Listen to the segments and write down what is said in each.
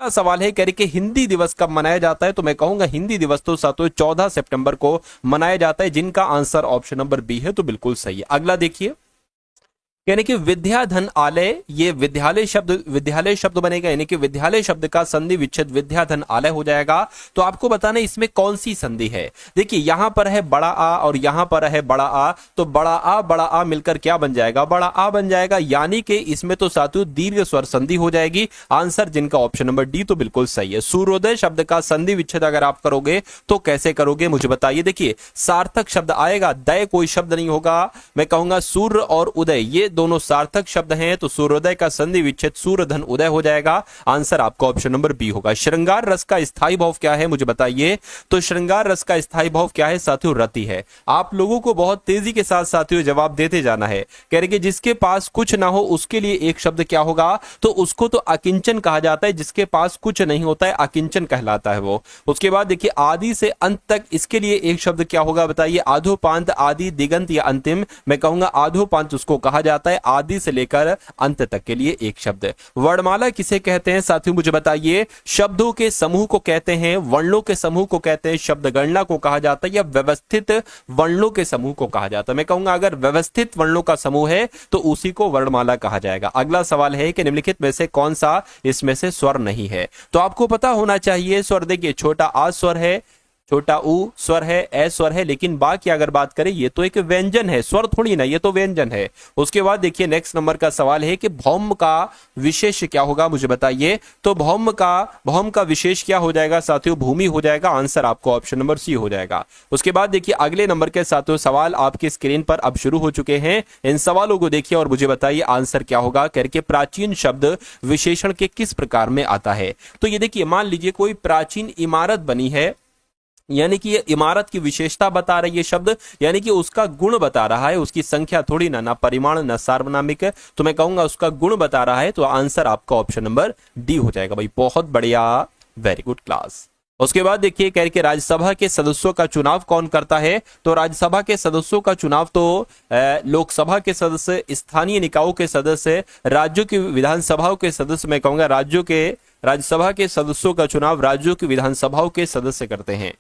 सवाल है कह रहे कि हिंदी दिवस कब मनाया जाता है, तो मैं कहूंगा हिंदी दिवस तो साथियों 14 सितंबर को मनाया जाता है, जिनका आंसर ऑप्शन नंबर बी है, तो बिल्कुल सही है। अगला देखिए, यानी कि विद्याधन आलय, ये विद्यालय शब्द बनेगा, यानी कि विद्यालय शब्द का संधि विच्छेद विद्याधन आलय हो जाएगा। तो आपको बताना है इसमें कौन सी संधि है। देखिए यहां पर है बड़ा आ और यहां पर है बड़ा आ, तो बड़ा आ मिलकर क्या बन जाएगा, बड़ा आ बन जाएगा, यानी कि इसमें तो साथियों दीर्घ स्वर संधि हो जाएगी। आंसर जिनका ऑप्शन नंबर डी तो बिल्कुल सही है। सूर्योदय शब्द का संधि विच्छेद अगर आप करोगे तो कैसे करोगे मुझे बताइए। देखिए सार्थक शब्द आएगा, दय कोई शब्द नहीं होगा, मैं कहूंगा सूर्य और उदय ये दोनों सार्थक शब्द हैं, तो सूर्योदय का संधि विच्छेद सूर्यधन उदय हो जाएगा। आंसर आपका ऑप्शन नंबर बी होगा। श्रृंगार रस का स्थायी भाव क्या है मुझे बताइए। तो श्रृंगार रस का स्थायी भाव क्या है साथियों, रति है। आप लोगों को बहुत तेजी के साथ साथियों जवाब देते जाना है। कह रहे कि जिसके पास कुछ ना हो उसके लिए एक शब्द क्या होगा, तो उसको तो अकिंचन कहा जाता है, जिसके पास कुछ नहीं होता है अकिंचन कहलाता है वो। उसके बाद देखिए आदि से अंत तक, इसके लिए एक शब्द क्या होगा बताइए। आधोपांत, आदि, दिगंत या अंतिम, मैं कहूंगा आधोपांत उसको कहा जाता है, आदि से लेकर अंत तक के लिए एक शब्द। वर्णमाला किसे कहते हैं साथियों मुझे बताइए। शब्दों के समूह को कहते हैं, वर्णों के समूह को कहते हैं, शब्द गणना को कहा जाता है, या व्यवस्थित वर्णों के समूह को कहा जाता है। मैं कहूंगा अगर व्यवस्थित वर्णों का समूह है तो उसी को वर्णमाला कहा जाएगा। अगला सवाल है कि निम्नलिखित में से कौन सा इसमें से स्वर नहीं है। तो आपको पता होना चाहिए स्वर। देखिए छोटा आ स्वर है, छोटा ऊ स्वर है, ए स्वर है, लेकिन बा की अगर बात करें ये तो एक व्यंजन है, स्वर थोड़ी ना, ये तो व्यंजन है। उसके बाद देखिए नेक्स्ट नंबर का सवाल है कि भौम का विशेष क्या होगा मुझे बताइए। तो भौम का विशेष क्या हो जाएगा साथियों, भूमि हो जाएगा। आंसर आपको ऑप्शन नंबर सी हो जाएगा। उसके बाद देखिए अगले नंबर के साथियों सवाल आपकी स्क्रीन पर अब शुरू हो चुके हैं। इन सवालों को देखिए और मुझे बताइए आंसर क्या होगा। करके प्राचीन शब्द विशेषण के किस प्रकार में आता है। तो ये देखिए मान लीजिए कोई प्राचीन इमारत बनी है, यानी कि ये इमारत की विशेषता बता रही है शब्द, यानी कि उसका गुण बता रहा है, उसकी संख्या थोड़ी ना परिमाण ना सार्वनामिक, तो मैं कहूंगा उसका गुण बता रहा है। तो आंसर आपका ऑप्शन नंबर डी हो जाएगा भाई। बहुत बढ़िया, वेरी गुड क्लास। उसके बाद देखिए कह के राज्यसभा के सदस्यों का चुनाव कौन करता है। तो राज्यसभा के सदस्यों का चुनाव तो लोकसभा के सदस्य, स्थानीय निकायों के सदस्य, राज्यों की विधानसभाओं के सदस्य, मैं कहूंगा राज्यसभा के सदस्यों का चुनाव राज्यों की विधानसभाओं के सदस्य करते हैं।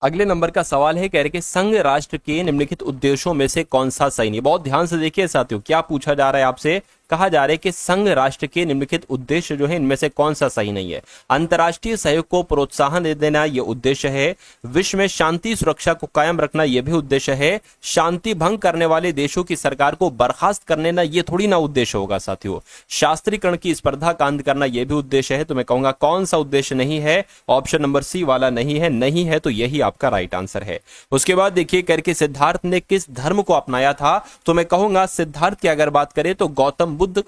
अगले नंबर का सवाल है कह रहे कि संघ राष्ट्र के निम्नलिखित उद्देश्यों में से कौन सा सही नहीं। बहुत ध्यान से देखिए साथियों, क्या पूछा जा रहा है आपसे। कहा जा रहा है कि संघ राष्ट्र के निम्नलिखित उद्देश्य जो है इनमें से कौन सा सही नहीं है। अंतर्राष्ट्रीय सहयोग को प्रोत्साहन दे देना यह उद्देश्य है। विश्व में शांति सुरक्षा को कायम रखना यह भी उद्देश्य है। शांति भंग करने वाले देशों की सरकार को बर्खास्त करने ना, ये थोड़ी ना उद्देश्य होगा साथियों। शास्त्रीकरण की स्पर्धा का अंत करना यह भी उद्देश्य है। तो मैं कहूंगा कौन सा उद्देश्य नहीं है, ऑप्शन नंबर सी वाला नहीं है। नहीं है तो यही आपका राइट आंसर है। उसके बाद देखिए करके सिद्धार्थ ने किस धर्म को अपनाया था। तो मैं कहूंगा सिद्धार्थ की अगर बात करें तो गौतम बुद्ध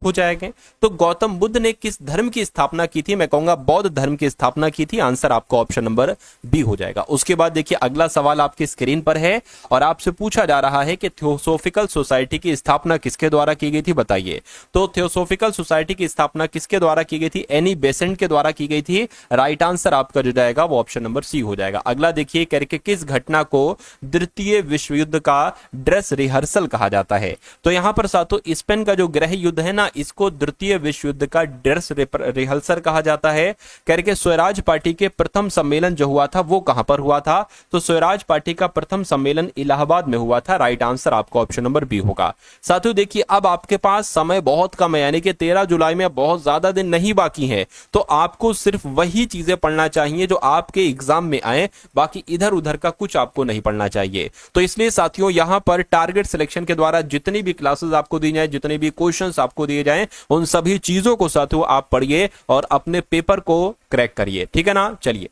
हो जाएंगे। तो गौतम बुद्ध ने किस धर्म की स्थापना की थी। मैं कहूंगा बौद्ध धर्म की स्थापना की थी। आंसर आपको ऑप्शन नंबर बी हो जाएगा। उसके बाद देखिए अगला सवाल आपकी स्क्रीन पर है और आपसे पूछा जा रहा है कि थियोसोफिकल सोसाइटी की स्थापना किसके द्वारा की गई थी बताइए। तो थियोसोफिकल सोसाइटी की स्थापना किसके द्वारा की गई थी। एनी बेसेंट के द्वारा की गई थी। राइट आंसर आपका जो जाएगा वो ऑप्शन नंबर सी हो जाएगा। अगला देखिए करके किस घटना को द्वितीय विश्व युद्ध का ड्रेस रिहर्सल कहा जाता है। तो यहां पर साथों स्पेन का जो गृह युद्ध है ना, इसको द्वितीय विश्व युद्ध का ड्रेस रिहर्सल कहा जाता है। करके स्वराज पार्टी के प्रथम सम्मेलन जो हुआ था वो कहां पर हुआ था। तो स्वराज पार्टी का प्रथम सम्मेलन इलाहाबाद में हुआ था। राइट आंसर आपका ऑप्शन नंबर बी होगा। साथियों देखिए अब आपके पास समय बहुत कम है, यानी कि 13 जुलाई में बहुत ज्यादा दिन नहीं बाकी है। तो आपको सिर्फ वही चीजें पढ़ना चाहिए जो आपके एग्जाम में आए, बाकी इधर उधर का कुछ आपको नहीं पढ़ना चाहिए। तो इसलिए साथियों यहां पर टारगेट सिलेक्शन के द्वारा जितनी भी क्लासेस आपको दी जाए, जितने भी क्वेश्चंस आपको दिए जाएं, उन सभी चीजों को साथियों आप पढ़िए और अपने पेपर को क्रैक करिए, ठीक है ना। चलिए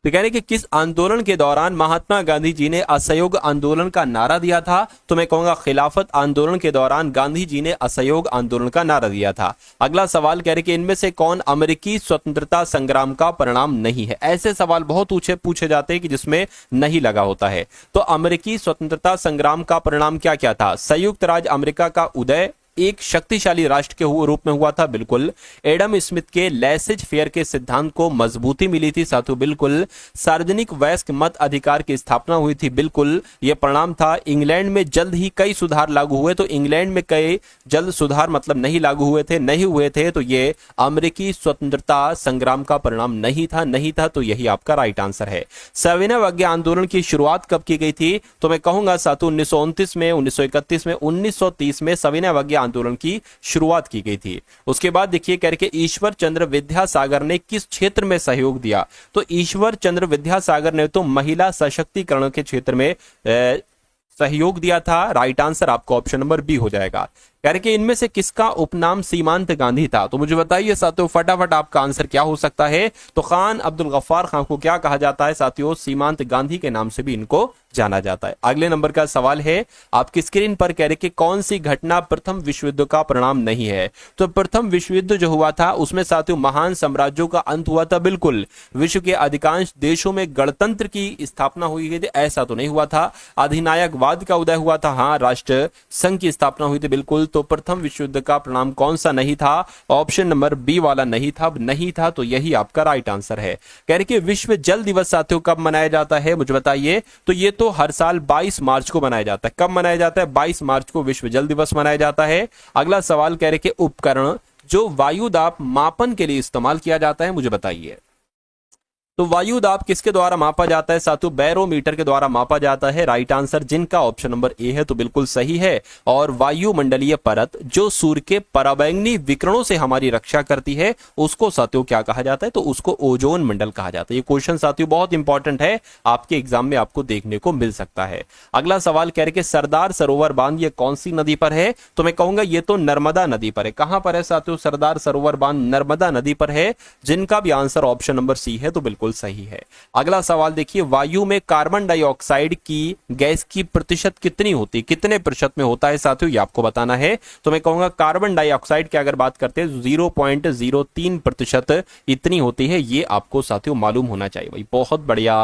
तो कहने कि किस आंदोलन के दौरान महात्मा गांधी जी ने असहयोग आंदोलन का नारा दिया था। तो मैं कहूंगा खिलाफत आंदोलन के दौरान गांधी जी ने असहयोग आंदोलन का नारा दिया था। अगला सवाल कह रहे कि इनमें से कौन अमेरिकी स्वतंत्रता संग्राम का परिणाम नहीं है। ऐसे सवाल बहुत पूछे जाते हैं कि जिसमें नहीं लगा होता है। तो अमेरिकी स्वतंत्रता संग्राम का परिणाम क्या क्या था। संयुक्त राज्य अमेरिका का उदय, एक शक्तिशाली राष्ट्र के रूप में हुआ था? बिल्कुल। एडम स्मिथ के लेसेज फेयर के सिद्धांत को मजबूती मिली थी साथियों? बिल्कुल। सार्वजनिक वयस्क मत अधिकार की स्थापना हुई थी? बिल्कुल, यह परिणाम था। इंग्लैंड में जल्द ही कई सुधार लागू हुए, तो इंग्लैंड में कई जल्द सुधार मतलब नहीं लागू हुए थे, नहीं हुए थे, तो ये अमेरिकी स्वतंत्रता संग्राम का परिणाम नहीं था, तो यही आपका राइट आंसर है। सविनय अवज्ञा आंदोलन की शुरुआत कब की गई थी? तो मैं कहूंगा साथियों 1929 में, 1931 में, 1930 में सविनय अवज्ञा आंदोलन की शुरुआत की गई थी। उसके बाद देखिए कह के ईश्वर चंद्र विद्यासागर ने किस क्षेत्र में सहयोग दिया? तो ईश्वर चंद्र विद्यासागर ने तो महिला सशक्तिकरण के क्षेत्र में सहयोग दिया था। राइट आंसर आपको ऑप्शन नंबर बी हो जाएगा। करके इनमें से किसका उपनाम सीमांत गांधी था? तो मुझे बताइए साथियों फटाफट आपका आंसर क्या हो सकता है? तो खान अब्दुल गफ्फार खान को क्या कहा जाता है साथियों? सीमांत गांधी के नाम से भी इनको जाना जाता है। अगले नंबर का सवाल है आपकी स्क्रीन पर, कह रहे कि कौन सी घटना प्रथम विश्व युद्ध का परिणाम नहीं है? तो प्रथम विश्व युद्ध जो हुआ था उसमें साथियों महान साम्राज्यों का अंत हुआ था? बिल्कुल। विश्व के अधिकांश देशों में गणतंत्र की स्थापना हुई थी? ऐसा तो नहीं हुआ था। अधिनायकवाद का उदय हुआ था? हाँ। राष्ट्र संघ की स्थापना हुई थी? बिल्कुल। तो प्रथम विश्व युद्ध का परिणाम कौन सा नहीं था? ऑप्शन नंबर बी वाला नहीं था, तो यही आपका राइट आंसर है। कह रहे कि विश्व जल दिवस साथियों कब मनाया जाता है? मुझे बताइए। तो ये तो हर साल 22 मार्च को मनाया जाता है। कब मनाया जाता है? 22 मार्च को विश्व जल दिवस मनाया जाता है। अगला सवाल कह रहे कि उपकरण जो वायु दाब मापन के लिए इस्तेमाल किया जाता है, मुझे बताइए। तो वायु दाब किसके द्वारा मापा जाता है साथियों? बैरोमीटर के द्वारा मापा जाता है। राइट आंसर जिनका ऑप्शन नंबर ए है, तो बिल्कुल सही है। और वायुमंडलीय परत जो सूर्य के पराबैंगनी विकिरणों से हमारी रक्षा करती है उसको साथियों क्या कहा जाता है? तो उसको ओजोन मंडल कहा जाता है। ये क्वेश्चन साथियों बहुत इंपॉर्टेंट है, आपके एग्जाम में आपको देखने को मिल सकता है। अगला सवाल कह रहे कि सरदार सरोवर बांध ये कौन सी नदी पर है? तो मैं कहूंगा ये तो नर्मदा नदी पर है। कहां पर है साथियों सरदार सरोवर बांध? नर्मदा नदी पर है, जिनका भी आंसर ऑप्शन नंबर सी है, तो बिल्कुल सही है। अगला सवाल देखिए, वायु में कार्बन डाइऑक्साइड की गैस की प्रतिशत कितनी होती है? कितने प्रतिशत में होता है साथियों? ये आपको बताना है। तो मैं कहूंगा कार्बन डाइऑक्साइड की अगर बात करते हैं 0.03% इतनी होती है। ये आपको साथियों मालूम होना चाहिए। भाई बहुत बढ़िया,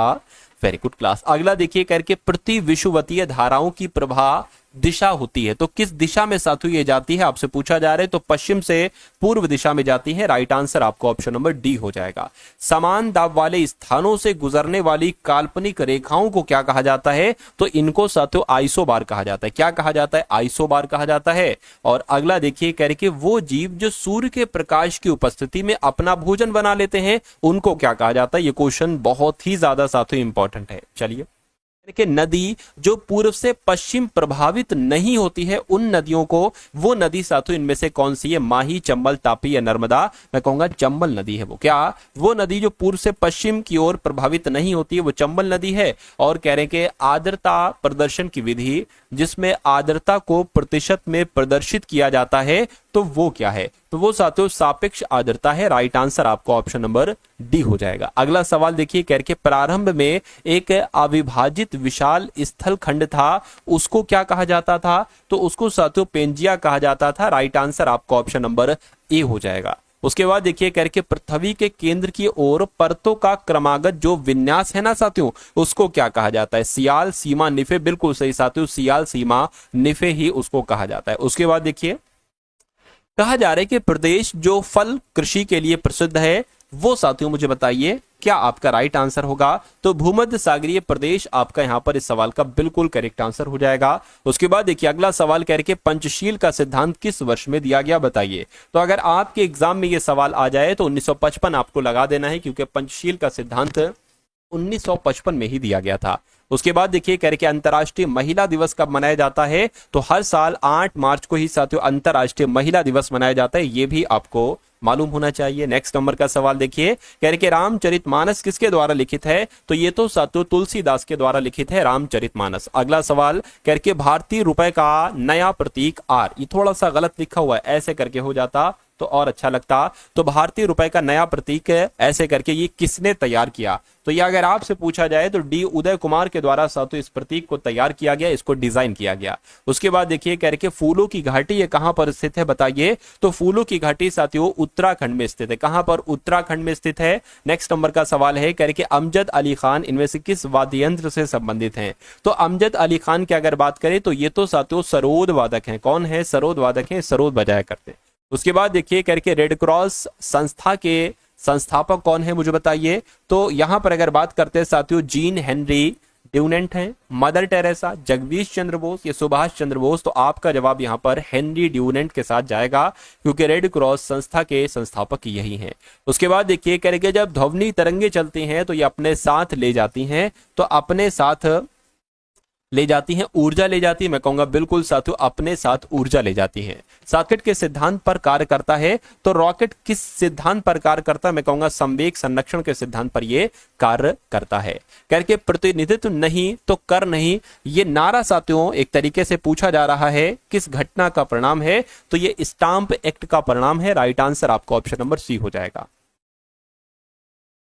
वेरी गुड क्लास। अगला देखिए करके प्रति विषुवतीय धाराओं की प्रवाह दिशा होती है, तो किस दिशा में साथियों ये जाती है? आपसे पूछा जा रहा है। तो पश्चिम से पूर्व दिशा में जाती है। राइट आंसर आपको ऑप्शन नंबर डी हो जाएगा। समान दाब वाले स्थानों से गुजरने वाली काल्पनिक रेखाओं को क्या कहा जाता है? तो इनको साथियों आइसोबार कहा जाता है। क्या कहा जाता है? आइसोबार कहा जाता है। और अगला देखिए कह रहे कि वो जीव जो सूर्य के प्रकाश की उपस्थिति में अपना भोजन बना लेते हैं उनको क्या कहा जाता है? ये क्वेश्चन बहुत ही ज्यादा साथियों इंपॉर्टेंट है। चलिए कि नदी जो पूर्व से पश्चिम प्रभावित नहीं होती है उन नदियों को, वो नदी साथियों इनमें से कौन सी है? माही, चंबल, तापी या नर्मदा? मैं कहूंगा चंबल नदी है वो। क्या वो नदी जो पूर्व से पश्चिम की ओर प्रभावित नहीं होती है वो चंबल नदी है। और कह रहे हैं कि आर्द्रता प्रदर्शन की विधि जिसमें आर्द्रता को प्रतिशत में प्रदर्शित किया जाता है तो वो क्या है? तो वो साथियों सापेक्ष आर्द्रता है। राइट आंसर आपको ऑप्शन नंबर डी हो जाएगा। अगला सवाल देखिए कह के प्रारंभ में एक अविभाजित विशाल स्थल खंड था, उसको क्या कहा जाता था? तो उसको साथियों पेंजिया कहा जाता था। राइट आंसर आपको ऑप्शन नंबर ए हो जाएगा। उसके बाद देखिए करके पृथ्वी के केंद्र की ओर परतों का क्रमागत जो विन्यास है ना साथियों, उसको क्या कहा जाता है? सियाल, सीमा, निफे? बिल्कुल सही साथियों, सियाल, सीमा, निफे ही उसको कहा जाता है। उसके बाद देखिए कहा जा रहा है कि प्रदेश जो फल कृषि के लिए प्रसिद्ध है वो साथियों मुझे बताइए क्या आपका राइट आंसर होगा? तो भूमध्य सागरीय प्रदेश आपका यहां पर इस सवाल का बिल्कुल करेक्ट आंसर हो जाएगा। उसके बाद देखिए अगला सवाल कह रहे कि पंचशील का सिद्धांत किस वर्ष में दिया गया बताइए। तो अगर आपके एग्जाम में ये सवाल आ जाए तो 1955 आपको लगा देना है, क्योंकि पंचशील का सिद्धांत 1955 में ही दिया गया था। उसके बाद देखिए कह रहे कि अंतर्राष्ट्रीय महिला दिवस कब मनाया जाता है? तो हर साल 8 मार्च को ही साथियों अंतर्राष्ट्रीय महिला दिवस मनाया जाता है, ये भी आपको मालूम होना चाहिए। नेक्स्ट नंबर का सवाल देखिए कह रहे कि रामचरितमानस किसके द्वारा लिखित है? तो ये तो साथियों तुलसीदास के द्वारा लिखित है रामचरितमानस। अगला सवाल कह रहे कि भारतीय रुपए का नया प्रतीक आर, ये थोड़ा सा गलत लिखा हुआ है, ऐसे करके हो जाता तो और अच्छा लगता। तो भारतीय रुपए का नया प्रतीक है ऐसे करके, ये किसने तैयार किया? तो ये अगर आपसे पूछा जाए तो डी उदय कुमार के द्वारा साथियों इस प्रतीक को तैयार किया गया, इसको डिजाइन किया गया। उसके बाद देखिए कह रहे कि फूलों की घाटी ये कहां पर स्थित है बताइए। तो फूलों की घाटी साथियों उत्तराखंड में स्थित है। कहां पर? उत्तराखंड में स्थित है। नेक्स्ट नंबर का सवाल है, कह रहे कि अमजद अली खान इनमें से किस वाद्य यंत्र से संबंधित हैं? तो अमजद अली खान की अगर बात करें तो ये तो साथियों सरोद वादक हैं। कौन है? सरोद वादक हैं, सरोद बजाया करते हैं। उसके बाद देखिए करके रेड क्रॉस संस्था के संस्थापक कौन है, मुझे बताइए। तो यहां पर अगर बात करते हैं साथियों, जीन हेनरी ड्यूनेंट हैं, मदर टेरेसा, जगदीश चंद्र बोस या सुभाष चंद्र बोस। तो आपका जवाब यहां पर हेनरी ड्यूनेंट के साथ जाएगा, क्योंकि रेड क्रॉस संस्था के संस्थापक यही हैं। उसके बाद देखिए करेंगे, जब ध्वनि तरंगे चलती हैं तो ये अपने साथ ले जाती हैं, तो अपने साथ ले जाती हैं, ऊर्जा ले जाती है। मैं कहूंगा बिल्कुल साथियों, अपने साथ ऊर्जा ले जाती हैं। सॉकेट के सिद्धांत पर कार्य करता है, तो रॉकेट किस सिद्धांत पर कार्य करता है? मैं कहूंगा संवेग संरक्षण के सिद्धांत पर यह कार्य करता है। करके प्रतिनिधित्व नहीं तो कर नहीं, ये नारा साथियों एक तरीके से पूछा जा रहा है, किस घटना का परिणाम है? तो ये स्टाम्प एक्ट का परिणाम है। राइट आंसर आपको ऑप्शन नंबर सी हो जाएगा।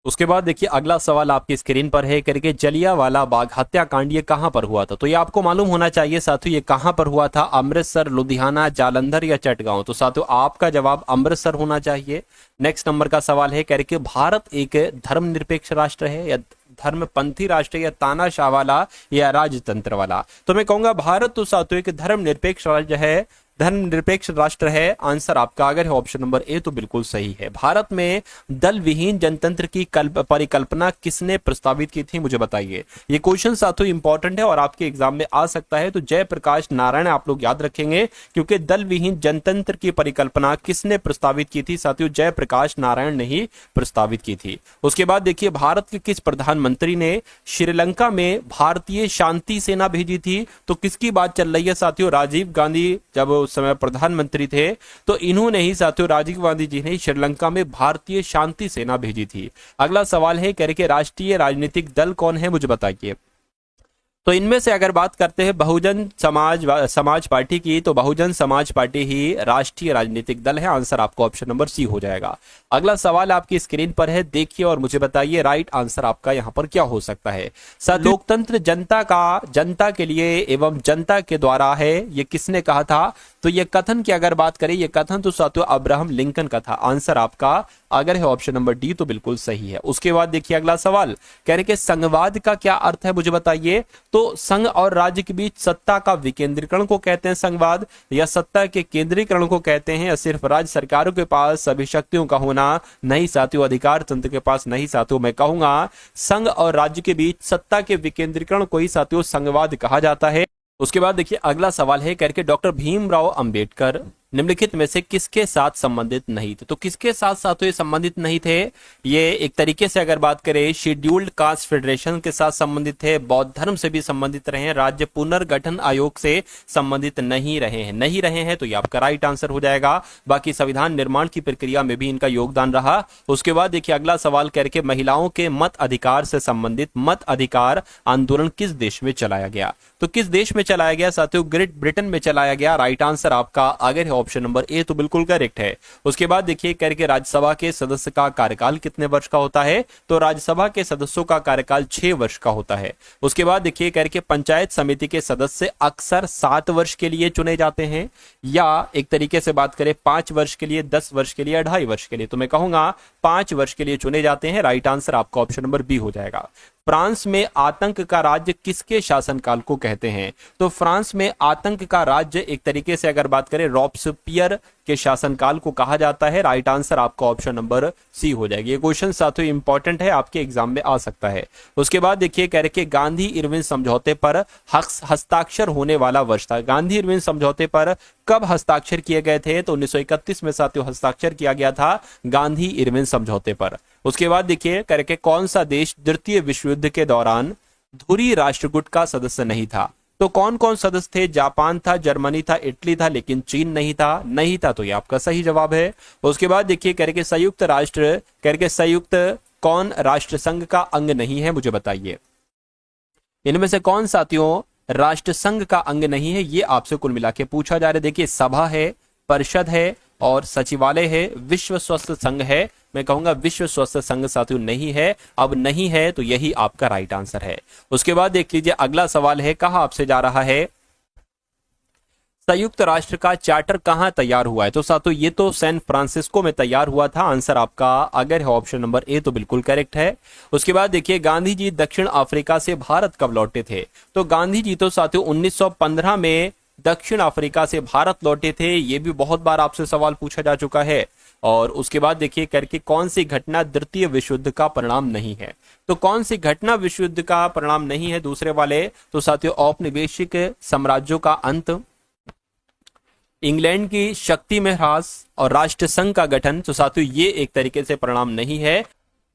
उसके बाद देखिए अगला सवाल आपकी स्क्रीन पर है, करके जलियांवाला बाग हत्याकांड ये कहां पर हुआ था? तो ये आपको मालूम होना चाहिए साथियों, ये कहां पर हुआ था? अमृतसर, लुधियाना, जालंधर या चटगांव? तो साथियों आपका जवाब अमृतसर होना चाहिए। नेक्स्ट नंबर का सवाल है, करके भारत एक धर्मनिरपेक्ष राष्ट्र है या धर्मपंथी राष्ट्र या तानाशाह वाला या राजतंत्र वाला? तो मैं कहूंगा भारत तो साथियों एक धर्मनिरपेक्ष राज्य है, धर्मनिरपेक्ष राष्ट्र है। आंसर आपका अगर है ऑप्शन नंबर ए तो बिल्कुल सही है। भारत में दल विहीन जनतंत्र की परिकल्पना किसने प्रस्तावित की थी, मुझे बताइए। ये क्वेश्चन साथियों इंपॉर्टेंट है और आपके एग्जाम में आ सकता है। तो जयप्रकाश नारायण आप लोग याद रखेंगे, क्योंकि दल विहीन जनतंत्र की परिकल्पना किसने प्रस्तावित की थी? साथियों जयप्रकाश नारायण ने ही प्रस्तावित की थी। उसके बाद देखिए भारत के किस प्रधानमंत्री ने श्रीलंका में भारतीय शांति सेना भेजी थी? तो किसकी बात चल रही है साथियों? राजीव गांधी जब उस समय प्रधानमंत्री थे, तो इन्होंने ही साथियों, राजीव गांधी जी ने श्रीलंका में भारतीय शांति सेना भेजी थी। अगला सवाल है, करके राष्ट्रीय राजनीतिक दल कौन है, मुझे बताइए। तो इनमें से अगर बात करते हैं बहुजन समाज पार्टी की, तो बहुजन समाज पार्टी ही राष्ट्रीय राजनीतिक दल है। आंसर आपको ऑप्शन नंबर सी हो जाएगा। अगला सवाल आपकी स्क्रीन पर है, देखिए और मुझे बताइए राइट आंसर आपका यहां पर क्या हो सकता है। लोकतंत्र जनता के लिए एवं जनता के द्वारा है, ये किसने कहा था? तो ये कथन की अगर बात करें, ये कथन तो साथियों अब्राहम लिंकन का था। आंसर आपका अगर है ऑप्शन नंबर डी तो बिल्कुल सही है। उसके बाद देखिए अगला सवाल, कह रहे कि संघवाद का क्या अर्थ है, मुझे बताइए। तो संघ और राज्य के बीच सत्ता का विकेंद्रीकरण को कहते हैं संघवाद, या सत्ता के केंद्रीकरण को कहते हैं, या सिर्फ राज्य सरकारों के पास सभी शक्तियों का होना? नहीं साथियों, अधिकार तंत्र के पास नहीं साथियों। मैं कहूंगा संघ और राज्य के बीच सत्ता के विकेंद्रीकरण को ही साथियों संघवाद कहा जाता है। उसके बाद देखिए अगला सवाल है, करके डॉक्टर भीमराव अंबेडकर निम्नलिखित में से किसके साथ संबंधित नहीं थे? तो किसके साथ साथियों ये संबंधित नहीं थे? ये एक तरीके से अगर बात करें शेड्यूल्ड कास्ट फेडरेशन के साथ संबंधित थे, बौद्ध धर्म से भी संबंधित रहे हैं, राज्य पुनर्गठन आयोग से संबंधित नहीं रहे हैं। तो ये आपका राइट आंसर हो जाएगा। बाकी संविधान निर्माण की प्रक्रिया में भी इनका योगदान रहा। उसके बाद देखिए अगला सवाल करके महिलाओं के मत अधिकार से संबंधित मत अधिकार आंदोलन किस देश में चलाया गया? तो किस देश में चलाया गया साथियों? ग्रेट ब्रिटेन में चलाया गया। राइट आंसर आपका अगर है ऑप्शन नंबर ए तो बिल्कुल करेक्ट है। उसके बाद देखिए करके राज्यसभा के सदस्य का कार्यकाल कितने वर्ष का होता है? तो राज्यसभा के सदस्यों का कार्यकाल 6 वर्ष का होता है। उसके बाद देखिए करके पंचायत समिति के सदस्य अक्सर 7 वर्ष के लिए चुने जाते हैं, या एक तरीके से बात करें 5 वर्ष के लिए, 10 वर्ष के लिए, 2.5 वर्ष के लिए? तो मैं कहूंगा 5 वर्ष के लिए चुने जाते हैं। राइट आंसर आपका ऑप्शन नंबर बी हो जाएगा। फ्रांस में आतंक का राज्य किसके शासनकाल को कहते हैं? तो फ्रांस में आतंक का राज्य एक तरीके से अगर बात करें रॉब्सपियर के शासनकाल को कहा जाता है। राइट आंसर आपका ऑप्शन नंबर सी हो जाएगी। ये क्वेश्चन साथियों इंपॉर्टेंट है, आपके एग्जाम में आ सकता है। उसके बाद देखिए कह रहे कि गांधी इरविन समझौते पर हस्ताक्षर होने वाला वर्ष था। गांधी इरविन समझौते पर कब हस्ताक्षर किए गए थे? तो 1931 में साथियों हस्ताक्षर किया गया था गांधी इरविन समझौते पर। उसके बाद देखिए करके कौन सा देश द्वितीय विश्व युद्ध के दौरान धुरी राष्ट्रकूट का सदस्य नहीं था? तो कौन कौन सदस्य थे? जापान था, जर्मनी था, इटली था, लेकिन चीन नहीं था। तो ये आपका सही जवाब है। उसके बाद देखिए करके संयुक्त राष्ट्र, करके संयुक्त कौन राष्ट्र संघ का अंग नहीं है, मुझे बताइए। इनमें से कौन साथियों राष्ट्र संघ का अंग नहीं है? ये आपसे कुल मिला के पूछा जा रहा है। देखिए सभा है, परिषद है और सचिवालय है, विश्व स्वास्थ्य संघ है। मैं कहूंगा विश्व स्वास्थ्य संघ साथियों नहीं है। अब नहीं है तो यही आपका राइट आंसर है। उसके बाद देख लीजिए अगला सवाल है, कहा आपसे जा रहा है, संयुक्त राष्ट्र का चार्टर कहाँ तैयार हुआ है? तो साथियों ये तो सैन फ्रांसिस्को में तैयार हुआ था। आंसर आपका अगर है ऑप्शन नंबर ए तो बिल्कुल करेक्ट है। उसके बाद देखिए गांधी जी दक्षिण अफ्रीका से भारत कब लौटे थे? तो गांधी जी तो साथियों 1915 में दक्षिण अफ्रीका से भारत लौटे थे। ये भी बहुत बार आपसे सवाल पूछा जा चुका है। और उसके बाद देखिए करके कौन सी घटना द्वितीय विश्व युद्ध का परिणाम नहीं है? तो कौन सी घटना विश्व युद्ध का परिणाम नहीं है दूसरे वाले? तो साथियों औपनिवेशिक साम्राज्यों का अंत, इंग्लैंड की शक्ति में ह्रास और राष्ट्र संघ का गठन। तो साथियों ये एक तरीके से परिणाम नहीं है।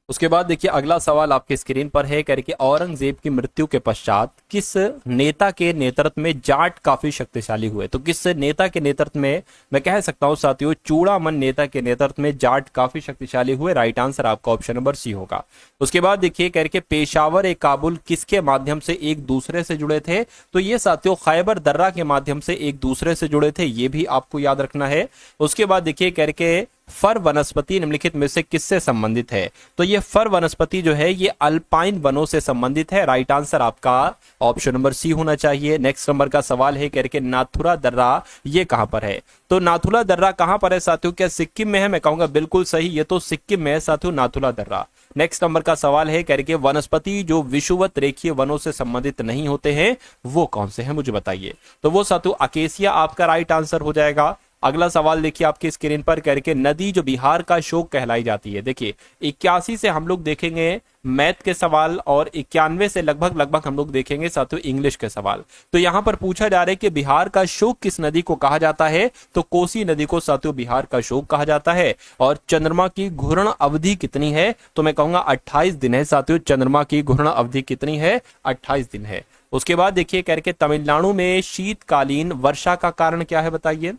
उसके बाद देखिए अगला सवाल आपके स्क्रीन पर है करके औरंगजेब की मृत्यु के पश्चात किस नेता के नेतृत्व में जाट काफी शक्तिशाली हुए? तो किस नेता के नेतृत्व में, मैं कह सकता हूं साथियों चूड़ामन नेता के नेतृत्व में जाट काफी शक्तिशाली हुए। राइट आंसर आपका ऑप्शन नंबर सी होगा। उसके बाद देखिए करके पेशावर एक काबुल किसके माध्यम से एक दूसरे से जुड़े थे? तो ये साथियों खैबर दर्रा के माध्यम से एक दूसरे से जुड़े थे। ये भी आपको याद रखना है। उसके बाद देखिए करके फर वनस्पति निम्नलिखित में से किससे संबंधित है? तो ये फर वनस्पति जो है ये अल्पाइन वनों से संबंधित है। राइट आंसर आपका ऑप्शन नंबर सी होना चाहिए। नेक्स्ट नंबर का सवाल है करके नाथुला दर्रा ये कहां पर है? तो नाथुला दर्रा कहां पर है साथियों? क्या सिक्किम में है? मैं कहूंगा बिल्कुल सही, ये तो सिक्किम में है साथियों नाथुला दर्रा। नेक्स्ट नंबर का सवाल है करके वनस्पति जो विषुवत रेखीय वनों से संबंधित नहीं होते हैं वो कौन से हैं, मुझे बताइए। तो वो साथियों अकेसिया आपका राइट आंसर हो जाएगा। अगला सवाल देखिए आपकी स्क्रीन पर करके नदी जो बिहार का शोक कहलाई जाती है। देखिए 81 से हम लोग देखेंगे मैथ के सवाल और 91 से लगभग हम लोग देखेंगे साथियों इंग्लिश के सवाल। तो यहां पर पूछा जा रहा है कि बिहार का शोक किस नदी को कहा जाता है? तो कोसी नदी को साथियों बिहार का शोक कहा जाता है। और चंद्रमा की घूर्ण अवधि कितनी है? तो मैं कहूंगा 28 दिन है साथियों। चंद्रमा की घूर्ण अवधि कितनी है? 28 दिन है। उसके बाद देखिए करके तमिलनाडु में शीतकालीन वर्षा का कारण क्या है, बताइए।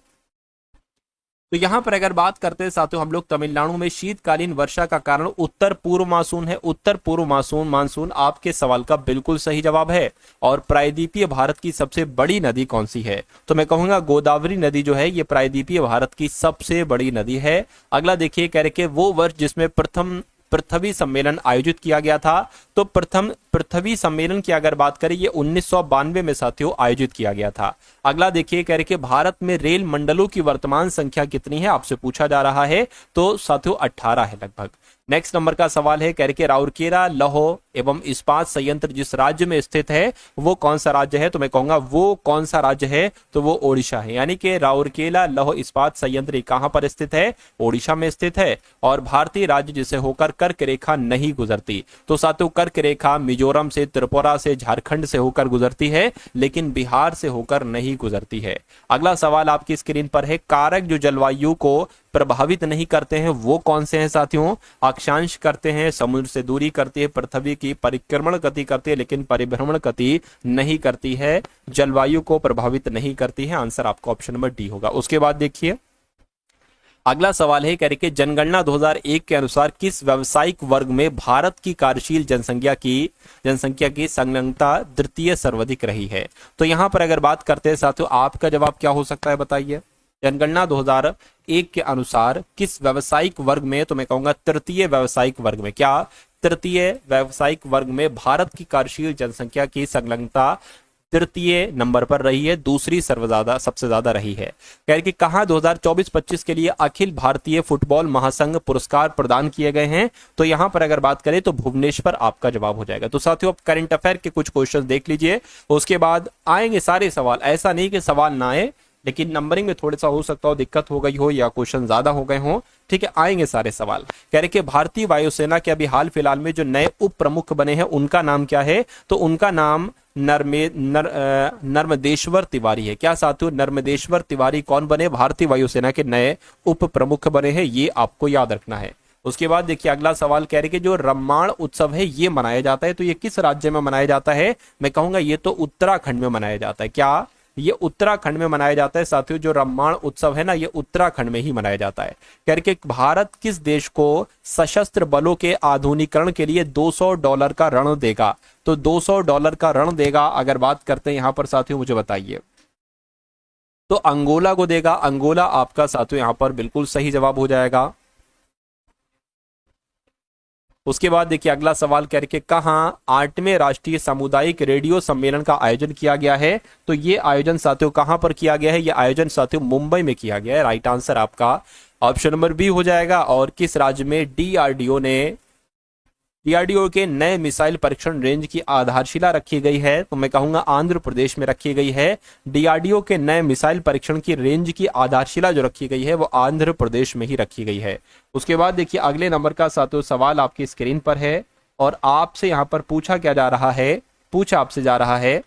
तो यहां पर अगर बात करते हैं साथियों हम लोग तमिलनाडु में शीतकालीन वर्षा का कारण उत्तर पूर्व मानसून है। उत्तर पूर्व मानसून आपके सवाल का बिल्कुल सही जवाब है। और प्रायद्वीपीय भारत की सबसे बड़ी नदी कौन सी है? तो मैं कहूंगा गोदावरी नदी जो है ये प्रायद्वीपीय भारत की सबसे बड़ी नदी है। अगला देखिए करके वो वर्ष जिसमें प्रथम पृथ्वी सम्मेलन आयोजित किया गया था। तो प्रथम पृथ्वी सम्मेलन की अगर बात करें ये 1992 में साथियों आयोजित किया गया था। अगला देखिए करके भारत में रेल मंडलों की वर्तमान संख्या कितनी है आपसे पूछा जा रहा है। तो साथियों 18 है लगभग। नेक्स्ट नंबर का सवाल है करके राउरकेला लौह एवं इस्पात संयंत्र जिस राज्य में स्थित है वो कौन सा राज्य है? तो मैं कहूंगा वो कौन सा राज्य है? तो वो ओडिशा है। यानी कि राउरकेला लौह इस्पात संयंत्र कहां पर स्थित है? ओडिशा में स्थित है। और भारतीय राज्य जिसे होकर कर्क रेखा नहीं गुजरती। तो साथियों कर्क रेखा मिजोरम से, त्रिपुरा से, झारखंड से होकर गुजरती है लेकिन बिहार से होकर नहीं गुजरती है। अगला सवाल आपकी स्क्रीन पर है कारक जो जलवायु को प्रभावित नहीं करते हैं वो कौन से हैं साथियों? अक्षांश करते हैं, समुद्र से दूरी करती है, पृथ्वी की परिक्रमण गति करती है लेकिन परिभ्रमण गति नहीं करती है, जलवायु को प्रभावित नहीं करती है। आंसर आपका ऑप्शन नंबर डी होगा। उसके बाद देखिए अगला सवाल है करके जनगणना 2001 के अनुसार किस व्यावसायिक वर्ग में भारत की कार्यशील जनसंख्या की संलग्नता द्वितीय सर्वाधिक रही है? तो यहां पर अगर बात करते हैं साथियों आपका जवाब क्या हो सकता है, बताइए। जनगणना 2001 के अनुसार किस व्यावसायिक वर्ग में? तो मैं कहूंगा तृतीय व्यावसायिक वर्ग में। क्या? तृतीय व्यावसायिक वर्ग में भारत की कार्यशील जनसंख्या की संलग्नता तृतीय नंबर पर रही है, दूसरी सबसे ज्यादा रही है। कह कि कहां 2024-25 के लिए अखिल भारतीय फुटबॉल महासंघ पुरस्कार प्रदान किए गए हैं? तो यहां पर अगर बात करें तो भुवनेश्वर आपका जवाब हो जाएगा। तो साथियों आप करंट अफेयर के कुछ क्वेश्चन देख लीजिए, उसके बाद आएंगे सारे सवाल। ऐसा नहीं कि सवाल ना आए लेकिन नंबरिंग में थोड़ा सा हो सकता हो दिक्कत हो गई हो या क्वेश्चन ज्यादा हो गए हो। ठीक है, आएंगे सारे सवाल। कह रहे कि भारतीय वायुसेना के अभी हाल फिलहाल में जो नए उप प्रमुख बने हैं उनका नाम क्या है? तो उनका नाम नर्मदेश्वर तिवारी है। क्या साथियों? नर्मदेश्वर तिवारी कौन बने? भारतीय वायुसेना के नए उप प्रमुख बने हैं, ये आपको याद रखना है। उसके बाद देखिए अगला सवाल कह रहे कि जो रम्माण उत्सव है ये मनाया जाता है तो ये किस राज्य में मनाया जाता है? मैं कहूंगा ये तो उत्तराखंड में मनाया जाता है। क्या? ये उत्तराखंड में मनाया जाता है साथियों। जो रम्माण उत्सव है ना ये उत्तराखंड में ही मनाया जाता है। करके भारत किस देश को सशस्त्र बलों के आधुनिकीकरण के लिए $200 का ऋण देगा? तो $200 का ऋण देगा अगर बात करते हैं यहां पर साथियों, मुझे बताइए। तो अंगोला को देगा। अंगोला आपका साथियों यहां पर बिल्कुल सही जवाब हो जाएगा। उसके बाद देखिए अगला सवाल करके कहाँ 8वें राष्ट्रीय सामुदायिक रेडियो सम्मेलन का आयोजन किया गया है? तो ये आयोजन साथियों कहां पर किया गया है? ये आयोजन साथियों मुंबई में किया गया है। राइट आंसर आपका ऑप्शन नंबर बी हो जाएगा। और किस राज्य में डीआरडीओ के नए मिसाइल परीक्षण रेंज की आधारशिला रखी गई है? तो मैं कहूंगा आंध्र प्रदेश में रखी गई है। डीआरडीओ के नए मिसाइल परीक्षण की रेंज की आधारशिला जो रखी गई है वो आंध्र प्रदेश में ही रखी गई है। उसके बाद देखिए अगले नंबर का साथियों सवाल आपकी स्क्रीन पर है और आपसे यहां पर पूछा आपसे जा रहा है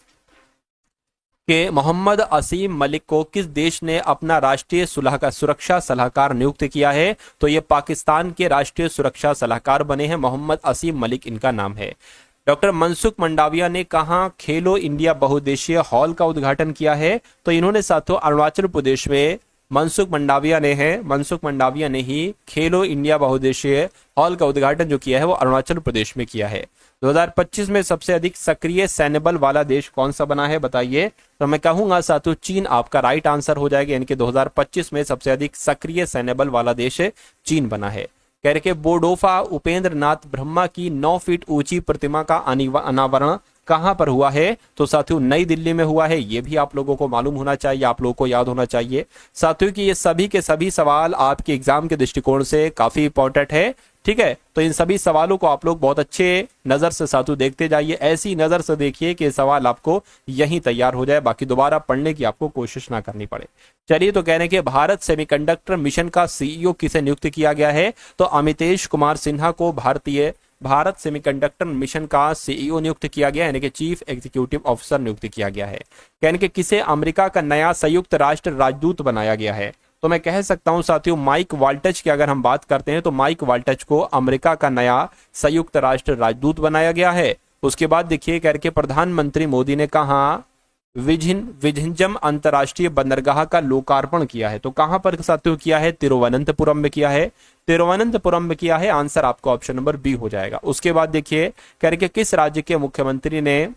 कि मोहम्मद असीम मलिक को किस देश ने अपना राष्ट्रीय सुरक्षा सलाहकार नियुक्त किया है? तो ये पाकिस्तान के राष्ट्रीय सुरक्षा सलाहकार बने हैं। मोहम्मद असीम मलिक इनका नाम है। डॉक्टर मनसुख मंडाविया ने कहां खेलो इंडिया बहुउद्देशीय हॉल का उद्घाटन किया है? तो इन्होंने साथियों अरुणाचल प्रदेश में मनसुख मंडाविया ने ही खेलो इंडिया बहुउद्देशीय हॉल का उद्घाटन जो किया है वो अरुणाचल प्रदेश में किया है। 2025 में सबसे अधिक सक्रिय सैन्य बल वाला देश कौन सा बना है बताइए? तो मैं कहूंगा साथियों चीन आपका राइट आंसर हो जाएगा। यानी कि 2025 में सबसे अधिक सक्रिय सैन्य बल वाला देश चीन बना है। कह रहे बोडोफा उपेंद्र नाथ ब्रह्मा की 9 फीट ऊंची प्रतिमा का अनावरण कहां पर हुआ है? तो साथियों नई दिल्ली में हुआ है। ये भी आप लोगों को मालूम होना चाहिए, आप लोगों को याद होना चाहिए साथियों कि ये सभी के सभी सवाल आपके एग्जाम के दृष्टिकोण से काफी इंपॉर्टेंट है। ठीक है, तो इन सभी सवालों को आप लोग बहुत अच्छे नजर से साथियों देखते जाइए। ऐसी नजर से देखिए कि सवाल आपको यहीं तैयार हो जाए, बाकी दोबारा पढ़ने की आपको कोशिश ना करनी पड़े। चलिए, तो कहने के भारत सेमीकंडक्टर मिशन का सीईओ किसे नियुक्त किया गया है? तो अमितेश कुमार सिन्हा को भारत सेमीकंडक्टर मिशन का सीईओ नियुक्त किया गया, यानी कि चीफ एग्जीक्यूटिव ऑफिसर नियुक्त किया गया है। कहने के किसे अमेरिका का नया संयुक्त राष्ट्र राजदूत बनाया गया है? तो मैं कह सकता हूं साथियों माइक वाल्टज की अगर हम बात करते हैं तो माइक वाल्टज को अमेरिका का नया संयुक्त राष्ट्र राजदूत बनाया गया है। उसके बाद देखिए करके प्रधानमंत्री मोदी ने कहा विझिंजम अंतरराष्ट्रीय बंदरगाह का लोकार्पण किया है। तो कहां पर साथियों किया है? तिरुवनंतपुरम में किया है। तिरुवनंतपुरम में किया है। आंसर आपका ऑप्शन नंबर बी हो जाएगा। उसके बाद देखिए करके किस राज्य के मुख्यमंत्री ने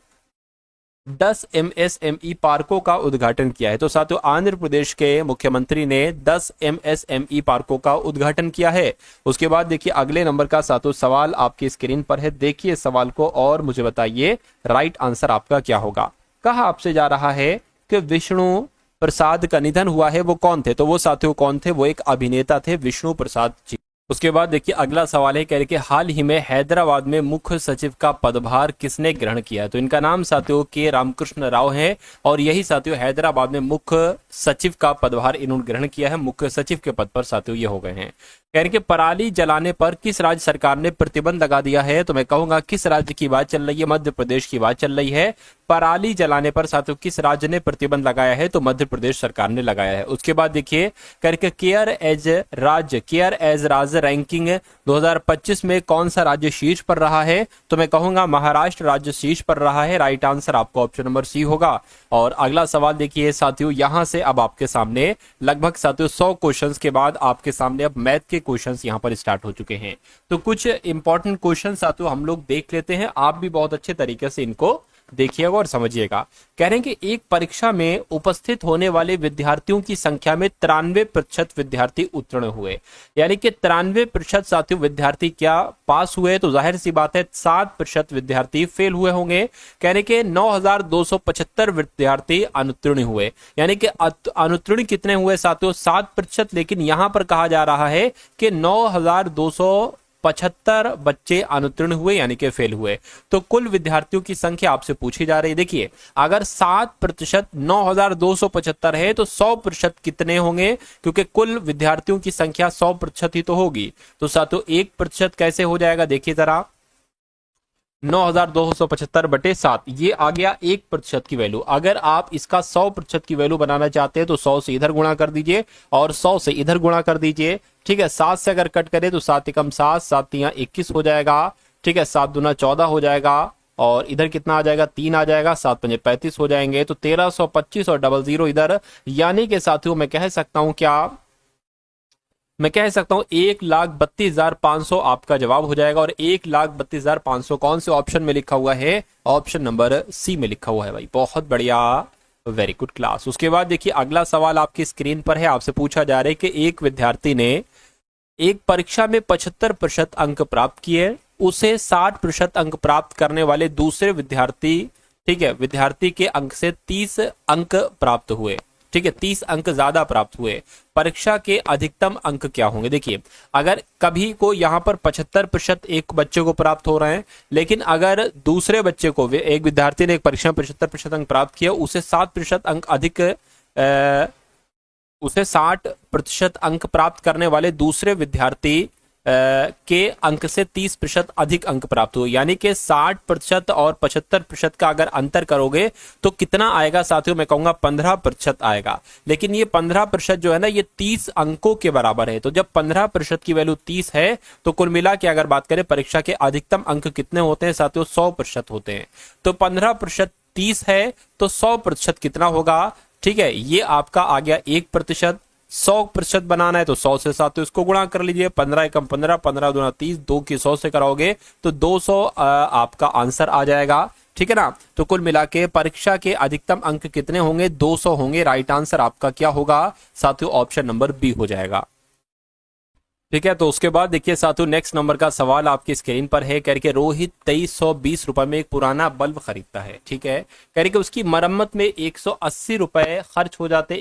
10 एमएसएमई पार्कों का उद्घाटन किया है? तो साथियों आंध्र प्रदेश के मुख्यमंत्री ने 10 एमएसएमई पार्कों का उद्घाटन किया है। उसके बाद देखिए अगले नंबर का साथियों सवाल आपकी स्क्रीन पर है। देखिए सवाल को और मुझे बताइए राइट आंसर आपका क्या होगा। कहा आपसे जा रहा है कि विष्णु प्रसाद का निधन हुआ है, वो कौन थे? तो वो साथियों कौन थे? वो एक अभिनेता थे, विष्णु प्रसाद जी। उसके बाद देखिए अगला सवाल है, कह रहे कि हाल ही में हैदराबाद में मुख्य सचिव का पदभार किसने ग्रहण किया है? तो इनका नाम साथियों के रामकृष्ण राव है और यही साथियों हैदराबाद में मुख्य सचिव का पदभार इन्होंने ग्रहण किया है। मुख्य सचिव के पद पर साथियों ये हो गए हैं। कह रहे कि पराली जलाने पर किस राज्य सरकार ने प्रतिबंध लगा दिया है? तो मैं कहूंगा किस राज्य की बात चल रही है? मध्य प्रदेश की बात चल रही है। पराली जलाने पर साथियों किस राज्य ने प्रतिबंध लगाया है? तो मध्य प्रदेश सरकार ने लगाया है। उसके बाद देखिए करके केयर एज राज्य रैंकिंग 2025 में कौन सा राज्य शीर्ष पर रहा है? तो मैं कहूंगा महाराष्ट्र राज्य शीर्ष पर रहा है। राइट आंसर आपको ऑप्शन नंबर सी होगा। और अगला सवाल देखिए साथियों यहां से अब आपके सामने लगभग साथियों 100 क्वेश्चंस के बाद आपके सामने अब मैथ के क्वेश्चंस यहां पर स्टार्ट हो चुके हैं। तो कुछ इंपॉर्टेंट क्वेश्चन साथियों हम लोग देख लेते हैं। आप भी बहुत अच्छे तरीके से इनको देखिएगा और समझिएगा। कह रहे हैं कि एक परीक्षा में उपस्थित होने वाले विद्यार्थियों की संख्या में 93% विद्यार्थी उत्तीर्ण हुए, यानी कि 93% साथियों विद्यार्थी क्या पास हुए? तो जाहिर सी बात है 7% विद्यार्थी फेल हुए होंगे। कहने के 9275 विद्यार्थी अनुत्तीर्ण हुए, यानी कि अनुत्तीर्ण कितने हुए साथियों? 7%। लेकिन यहां पर कहा जा रहा है कि 9275 बच्चे अनुत्तीर्ण हुए यानी कि फेल हुए। तो कुल विद्यार्थियों की संख्या आपसे पूछी जा रही है। देखिए अगर 7% 9275 है तो 100% कितने होंगे? क्योंकि कुल विद्यार्थियों की संख्या 100% ही तो होगी। तो साथियों 1% कैसे हो जाएगा? देखिए जरा 9275 बटे 7 ये आ गया 1% की वैल्यू। अगर आप इसका 100% की वैल्यू बनाना चाहते हैं तो 100 से इधर गुणा कर दीजिए और 100 से इधर गुणा कर दीजिए। ठीक है, 7 से अगर कट करें तो 7 एकम 7, 7 तिया 21 हो जाएगा। ठीक है, 7 दूना 14 हो जाएगा और इधर कितना आ जाएगा? 3 आ जाएगा। 7 पंजे 35 हो जाएंगे। तो 1325 और 00 इधर, यानी कि साथियों मैं कह सकता हूं 1,32,500 आपका जवाब हो जाएगा। और 1,32,500 कौन से ऑप्शन में लिखा हुआ है? ऑप्शन नंबर सी में लिखा हुआ है भाई। बहुत बढ़िया, वेरी गुड क्लास। उसके बाद देखिए अगला सवाल आपकी स्क्रीन पर है। आपसे पूछा जा रहा है कि एक विद्यार्थी ने एक परीक्षा में 75% अंक प्राप्त किए उसे 60% अंक प्राप्त करने वाले दूसरे विद्यार्थी, ठीक है, विद्यार्थी के अंक से 30 अंक प्राप्त हुए, ठीक है, 30 अंक ज्यादा प्राप्त हुए, परीक्षा के अधिकतम अंक क्या होंगे। देखिए अगर कभी को यहाँ पर 75% एक बच्चे को प्राप्त हो रहे हैं, लेकिन अगर दूसरे बच्चे को, एक विद्यार्थी ने एक परीक्षा में 75% अंक प्राप्त किया, उसे 7% अंक अधिक, उसे 60% अंक प्राप्त करने वाले दूसरे विद्यार्थी के अंक से 30% अधिक अंक प्राप्त हुए, यानी कि 60% और 75% का अगर अंतर करोगे तो कितना आएगा साथियों, मैं कहूंगा 15% आएगा। लेकिन ये 15% जो है ना, ये 30 अंकों के बराबर है। तो जब 15% की वैल्यू 30 है तो कुल मिला के अगर बात करें परीक्षा के अधिकतम अंक कितने होते हैं साथियों, 100% होते हैं। तो 15% 30 है तो 100% कितना होगा, ठीक है, ये आपका आ गया 1%। 100% बनाना है तो 100 से साथ इसको गुणा कर लीजिए, 15 एकम 15, 15 दूना 30, 2 की 100 से कराओगे तो 200 आपका आंसर आ जाएगा, ठीक है ना। तो कुल मिला के परीक्षा के अधिकतम अंक कितने होंगे, 200 होंगे। राइट आंसर आपका क्या होगा साथियों, ऑप्शन नंबर बी हो जाएगा, ठीक है। तो उसके बाद देखिए साथियों नेक्स्ट नंबर का सवाल आपकी स्क्रीन पर है, कह रहे रोहित 2320 रुपए में एक पुराना बल्ब खरीदता है, ठीक है, कह रहे उसकी मरम्मत में 180 रुपए खर्च हो जाते,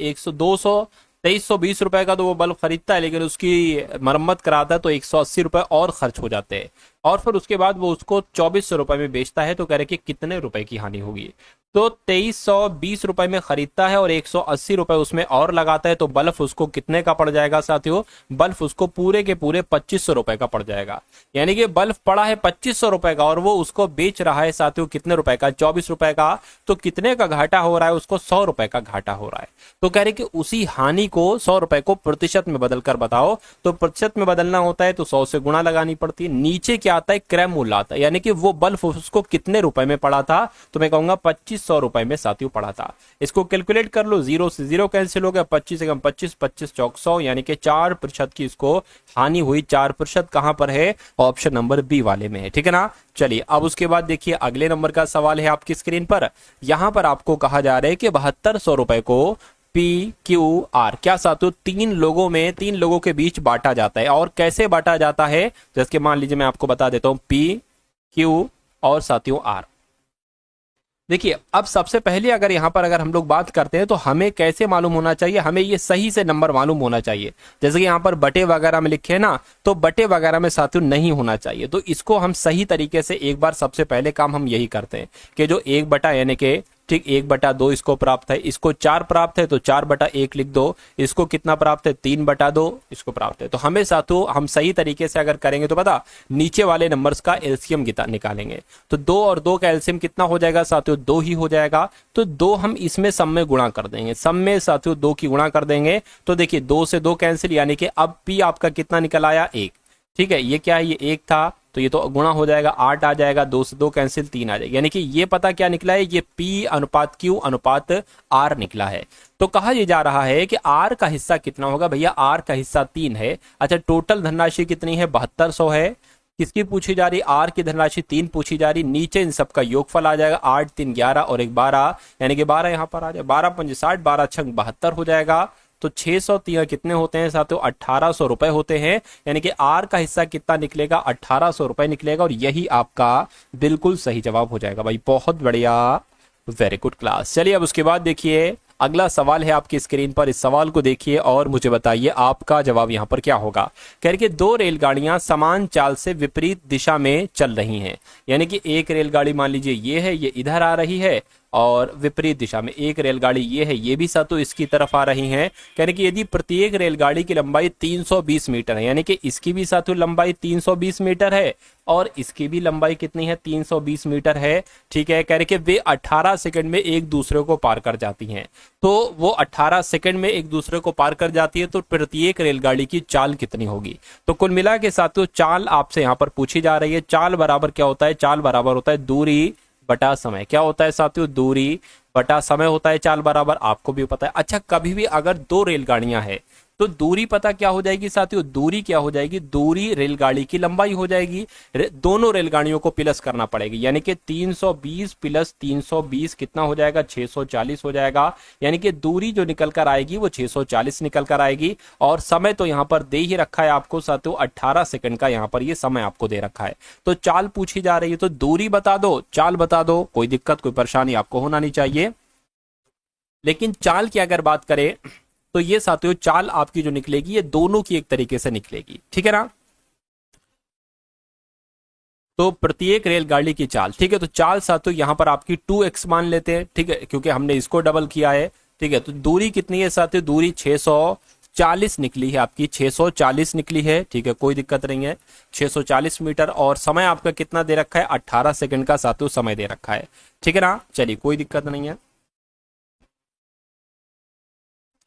2320 रुपए का तो वो बल्ब खरीदता है, लेकिन उसकी मरम्मत कराता है तो 180 रुपए और खर्च हो जाते हैं, और फिर उसके बाद वो उसको 2400 रुपए में बेचता है, तो कह रहे कि कितने रुपए की हानि होगी। तो 2320 रुपए में खरीदता है और 180 रुपए उसमें और लगाता है, तो बल्ब उसको कितने का पड़ जाएगा साथियों, बल्ब उसको पूरे के पूरे 2500 रुपए का पड़ जाएगा। यानी कि बल्ब पड़ा है 2500 रुपए का और वो उसको बेच रहा है साथियों कितने रुपए का, 24 रुपए का। तो कितने का घाटा हो रहा है, उसको 100 रुपए का घाटा हो रहा है। तो कह रहे कि उसी हानि को 100 रुपए को प्रतिशत में बदलकर बताओ। तो प्रतिशत में बदलना होता है तो 100 से गुणा लगानी पड़ती है। नीचे क्या आता है, क्रय मूल्य आता है, यानी कि वो बल्ब उसको कितने रुपए में पड़ा था, तो मैं कहूंगा 2500 रुपए में साथियों पड़ा था। इसको कैलकुलेट कर लो, 0 से 0 कैंसिल हो गया, 25 से 25, 25 चौक 100, यानी कि 4% की इसको हानि हुई। 4% कहां पर है, ऑप्शन नंबर बी वाले में है, ठीक है ना। चलिए अब उसके बाद देखिए अगले नंबर का सवाल है आपकी स्क्रीन पर। यहां पर आपको कहा जा रहा है कि 7200 रुपए को PQR क्या साथियों तीन लोगों के बीच बांटा जाता है। और कैसे बांटा जाता है, जैसे कि मान लीजिए मैं आपको बता देता हूं PQ और साथियों R। देखिए अब सबसे पहले अगर हम लोग बात करते हैं तो हमें कैसे मालूम होना चाहिए, हमें ये सही से नंबर मालूम होना चाहिए। जैसे कि यहाँ पर बटे वगैरह में लिखे हैं ना, तो बटे वगैरह में साथियों नहीं होना चाहिए। तो इसको हम सही तरीके से एक बार सबसे पहले काम हम यही करते हैं कि जो 1 यानी कि ठीक 1/2 इसको प्राप्त है, इसको 4 प्राप्त है तो 4/1 लिख दो, इसको कितना प्राप्त है 3/2 इसको प्राप्त है। तो हमें साथियों हम सही तरीके से अगर करेंगे तो पता नीचे वाले नंबर्स का एलसीएम निकालेंगे। तो 2 और 2 का एलसीएम कितना हो जाएगा साथियों, 2 ही हो जाएगा। तो 2 हम इसमें सम में गुणा कर देंगे, सम में साथियों 2 की गुणा कर देंगे। तो देखिए 2 से 2 कैंसिल, यानी कि अब पी आपका कितना निकल आया 1, ठीक है। ये क्या है, ये 1 था तो ये तो गुणा हो जाएगा, 8 आ जाएगा, 2 से 2 कैंसिल 3 आ जाएगा। यानी कि ये पता क्या निकला है, ये P अनुपात Q अनुपात R निकला है। तो कहा यह जा रहा है कि R का हिस्सा कितना होगा, भैया R का हिस्सा 3 है। अच्छा टोटल धनराशि कितनी है, 7200 है। किसकी पूछी जा रही, R की धनराशि 3 पूछी जा रही। नीचे इन सबका योगफल आ जाएगा, 8 3 11 और 1 12, यानी कि 12 यहाँ पर आ जाए, 12 5 60, 12 6 72 हो जाएगा। तो 603 कितने होते हैं साथियों, 1800 रुपए होते हैं। यानी कि आर का हिस्सा कितना निकलेगा, 1800 रुपए निकलेगा। और यही आपका बिल्कुल सही जवाब हो जाएगा भाई, बहुत बढ़िया, वेरी गुड क्लास। चलिए अब उसके बाद देखिए अगला सवाल है आपकी स्क्रीन पर। इस सवाल को देखिए और मुझे बताइए आपका जवाब यहाँ पर क्या होगा। कह रहे कि 2 रेलगाड़ियां समान चाल से विपरीत दिशा में चल रही हैं। यानी कि एक रेलगाड़ी मान लीजिए ये है, ये इधर आ रही है, और विपरीत दिशा में एक रेलगाड़ी ये है, ये भी सातों इसकी तरफ आ रही हैं। कहने कि यदि प्रत्येक रेलगाड़ी की लंबाई 320 मीटर है, यानी कि इसकी भी सातों लंबाई 320 मीटर है और इसकी भी लंबाई कितनी है, 320 मीटर है, ठीक है। कह रहे कि वे 18 सेकंड में एक दूसरे को पार कर जाती हैं। तो वो 18 सेकंड में एक दूसरे को पार कर जाती है, तो प्रत्येक रेलगाड़ी की चाल कितनी होगी। तो कुल मिला के साथियों चाल आपसे यहाँ पर पूछी जा रही है। चाल बराबर क्या होता है, चाल बराबर होता है दूरी बटा समय। क्या होता है साथियों, दूरी बटा समय होता है चाल बराबर, आपको भी पता है। अच्छा कभी भी अगर 2 रेलगाड़ियां हैं तो दूरी पता क्या हो जाएगी साथियों, दूरी क्या हो जाएगी, दूरी रेलगाड़ी की लंबाई हो जाएगी। दोनों रेलगाड़ियों को प्लस करना पड़ेगी, यानी कि 320 प्लस 320 कितना हो जाएगा, 640 हो जाएगा। यानी कि दूरी जो निकल कर आएगी वो 640 निकल कर आएगी। और समय तो यहां पर दे ही रखा है आपको साथियों, 18 सेकंड का यहां पर ये समय आपको दे रखा है। तो चाल पूछी जा रही है तो दूरी बता दो, चाल बता दो, कोई दिक्कत कोई परेशानी आपको होना नहीं चाहिए। लेकिन चाल की अगर बात करें तो ये साथियों चाल आपकी जो निकलेगी ये दोनों की एक तरीके से निकलेगी, ठीक है ना। तो प्रत्येक रेलगाड़ी की चाल, ठीक है। तो चाल साथियों यहां पर आपकी 2x मान लेते हैं, ठीक है, क्योंकि हमने इसको डबल किया है, ठीक है। तो दूरी कितनी है साथियों, दूरी 640 निकली है आपकी, 640 निकली है, ठीक है, कोई दिक्कत नहीं है, 640 मीटर। और समय आपका कितना दे रखा है, 18 सेकंड का साथियों समय दे रखा है, ठीक है ना। चलिए कोई दिक्कत नहीं है।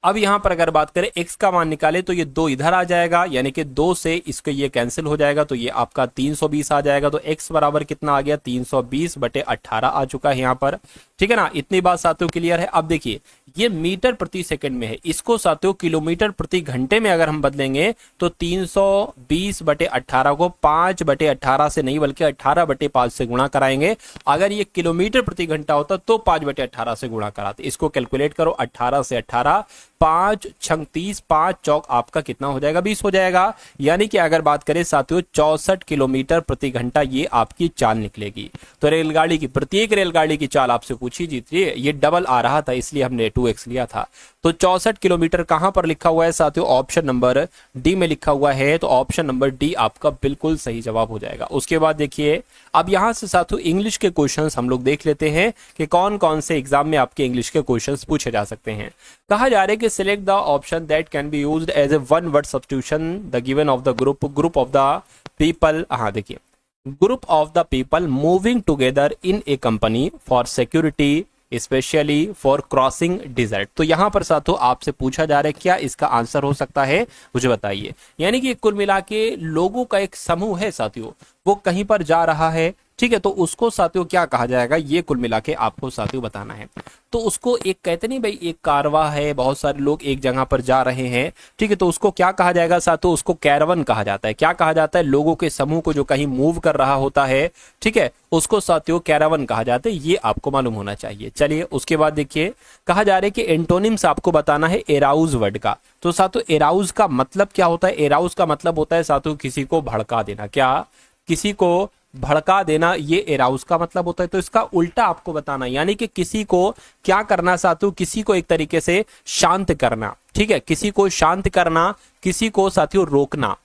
अब यहां पर अगर बात करें x का मान निकाले तो ये 2 इधर आ जाएगा, यानी कि 2 से इसको ये कैंसिल हो जाएगा, तो ये आपका 320 आ जाएगा। तो x बराबर कितना आ गया, 320 बटे 18 आ चुका है यहाँ पर, ठीक है ना। इतनी बात साथियों क्लियर है। अब देखिए ये मीटर प्रति सेकंड में है, इसको साथियों किलोमीटर प्रति घंटे में अगर हम बदलेंगे तो 320 बटे 18 को 5 बटे 18 से नहीं बल्कि 18 बटे 5 से गुणा कराएंगे। अगर ये किलोमीटर प्रति घंटा होता तो 5 बटे 18 से गुणा कराते। इसको कैलकुलेट करो, 18 से 18, 5 छंग 30, 5 चौक आपका कितना हो जाएगा, 20 हो जाएगा। यानी कि अगर बात करें साथियों 64 किलोमीटर प्रति घंटा ये आपकी चाल निकलेगी। तो रेलगाड़ी की, प्रत्येक रेलगाड़ी की चाल आपसे पूछी जीती है, ये डबल आ रहा था इसलिए हमने 2x लिया था। तो 64 किलोमीटर कहां पर लिखा हुआ है साथियों, ऑप्शन नंबर डी में लिखा हुआ है। तो ऑप्शन नंबर डी आपका बिल्कुल सही जवाब हो जाएगा। उसके बाद देखिए अब यहां से साथियों इंग्लिश के क्वेश्चंस हम लोग देख लेते हैं कि कौन कौन से एग्जाम में आपके इंग्लिश के क्वेश्चंस पूछे जा सकते हैं। कहा जा रहा है कि select the option that can be used as a one word substitution the given of the group of the people. हाँ देखिए, group of the people moving together in a company for security specially for crossing desert. तो यहां पर साथियों आपसे पूछा जा रहा है क्या इसका आंसर हो सकता है, मुझे बताइए। यानी कि कुल मिला के लोगों का एक समूह है साथियों, वो कहीं पर जा रहा है, ठीक है, तो उसको साथियों क्या कहा जाएगा, ये कुल मिला के आपको साथियों बताना है। तो उसको एक कहते नहीं भाई, एक कारवा है, बहुत सारे लोग एक जगह पर जा रहे हैं, ठीक है, तो उसको क्या कहा जाएगा साथियों, उसको कैरवन कहा जाता है। क्या कहा जाता है, लोगों के समूह को जो कहीं मूव कर रहा होता है, ठीक है, उसको साथियों कैरावन कहा जाता है, ये आपको मालूम होना चाहिए। चलिए उसके बाद देखिए कहा जा रहा है कि एंटोनिम्स आपको बताना है एराउज वर्ड का। तो साथियों एराउज का मतलब क्या होता है, एराउज का मतलब होता है साथियों किसी को भड़का देना। क्या, किसी को भड़का देना, ये एराउज का मतलब होता है। तो इसका उल्टा आपको बताना, यानी कि किसी को क्या करना साथियों, किसी को एक तरीके से शांत करना, ठीक है, किसी को शांत करना, किसी को साथियों रोकना।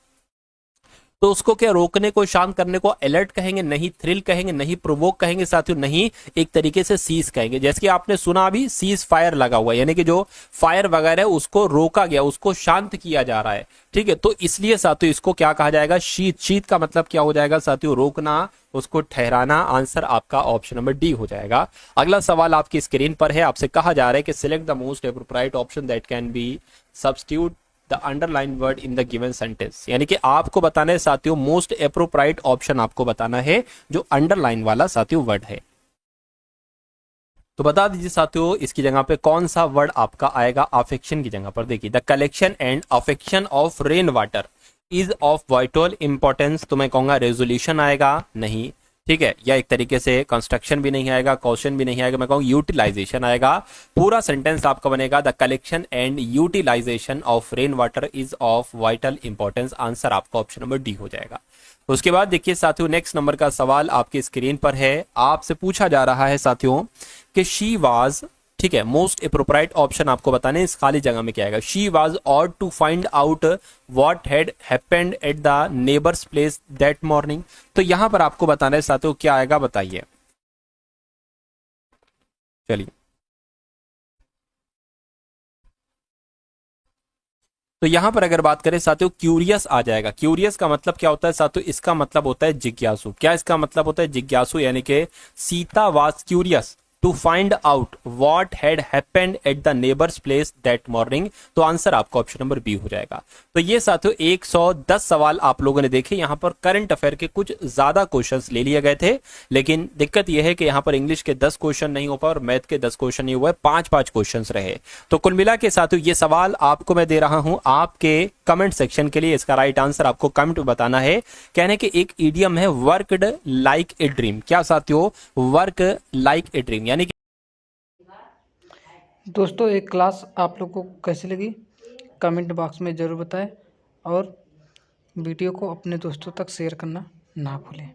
तो उसको क्या, रोकने को, शांत करने को अलर्ट कहेंगे, नहीं थ्रिल कहेंगे, नहीं प्रोवोक कहेंगे साथियों, नहीं एक तरीके से सीज कहेंगे। जैसे कि आपने सुना अभी सीज फायर लगा हुआ है, यानी कि जो फायर वगैरह है उसको रोका गया, उसको शांत किया जा रहा है, ठीक है। तो इसलिए साथियों इसको क्या कहा जाएगा, शीत। शीत का मतलब क्या हो जाएगा साथियों, रोकना, उसको ठहराना। आंसर आपका ऑप्शन नंबर डी हो जाएगा। अगला सवाल आपकी स्क्रीन पर है, आपसे कहा जा रहा है कि select the most appropriate option that can B substitute the underline word in the given sentence. यानी कि आपको बताना है साथियों मोस्ट एप्रोप्रिएट ऑप्शन आपको बताना है जो अंडरलाइन वाला साथियों वर्ड है। तो बता दीजिए साथियों इसकी जगह पे कौन सा वर्ड आपका आएगा अफेक्शन की जगह पर। देखिए the collection and affection of rain water is of vital importance. तो मैं कहूंगा रेजोल्यूशन आएगा, नहीं, ठीक है, या एक तरीके से कंस्ट्रक्शन भी नहीं आएगा, क्वेश्चन भी नहीं आएगा, मैं कहूँ यूटिलाइजेशन आएगा। पूरा सेंटेंस आपका बनेगा the collection and utilization of rain water is of vital importance. Answer आपका ऑप्शन नंबर डी हो जाएगा। उसके बाद देखिए साथियों नेक्स्ट नंबर का सवाल आपकी स्क्रीन पर है, आपसे पूछा जा रहा है साथियों कि शी वाज, ठीक है, मोस्ट एप्रोप्रिएट ऑप्शन आपको बताने इस खाली जगह में क्या आएगा। She was ought to find out what had happened at the neighbours place that morning. तो यहां पर आपको बताना है साथियों क्या आएगा, बताइए। चलिए तो यहां पर अगर बात करें साथियों क्यूरियस आ जाएगा। क्यूरियस का मतलब क्या होता है साथियों, इसका मतलब होता है जिज्ञासु। क्या इसका मतलब होता है, जिज्ञासु, यानी कि Sita was curious, to find out what had happened at the neighbours place that morning. तो आंसर आपका ऑप्शन नंबर बी हो जाएगा। तो ये साथियों 110 सवाल आप लोगों ने देखे। यहां पर करंट अफेयर के कुछ ज्यादा क्वेश्चंस ले लिए गए थे, लेकिन दिक्कत यह है कि यहां पर इंग्लिश के 10 क्वेश्चन नहीं हो पाए और मैथ के 10 क्वेश्चन नहीं हुए, 5-5 क्वेश्चन रहे। तो कुल मिला के साथियों ये सवाल आपको मैं दे रहा हूं आपके कमेंट सेक्शन के लिए। इसका राइट आंसर आपको कमेंट में बताना है। कहने के एक इडियम है वर्कड लाइक ए ड्रीम। क्या साथियों? वर्क लाइक ए ड्रीम यानी कि दोस्तों एक क्लास आप लोग को कैसी लगी कमेंट बॉक्स में ज़रूर बताएं और वीडियो को अपने दोस्तों तक शेयर करना ना भूलें।